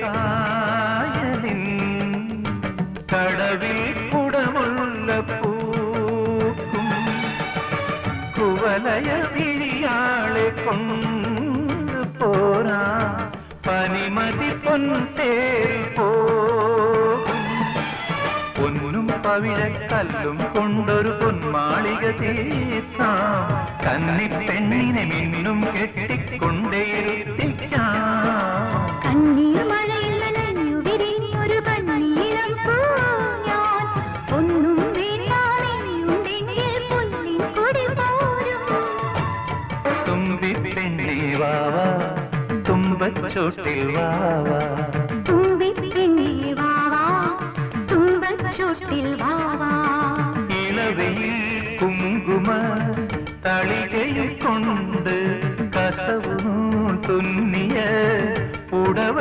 കായലിൻ കടവിൽ കുടമുള്ള പൂക്കും കുവലയ വിളിയാളെ കൊണ്ട് പോരാ പനിമതി പൊൻതേൽ പോകും പൊന്നും പവിഴക്കല്ലും കൊണ്ടൊരു പൊന്മാളിക തീർക്കാം കന്നിപ്പെണ്ണിനെ മിന്നും കെട്ടിക്കൊണ്ടേയിരുത്തിക്കാം കണ്ണീർ മഴയിൽ നനഞ്ഞു വിരിഞ്ഞൊരു പന്നീളം പൂ ഞാൻ ഒന്നും വേണ്ടാമെന്നുണ്ടെങ്കിൽ പുല്ലിൻ കൊടി പോരും തുമ്പിപ്പെണ്ണേ വാവാ തുമ്പച്ചോട്ടിൽ വാവാ തുമ്പിപ്പെണ്ണേ വാവാ തുമ്പച്ചോട്ടിൽ വാവാ ഇളവയിൽ കുങ്കുമ തളികയിൽ കൊണ്ട് കസവു തുന്നിയ പുടവ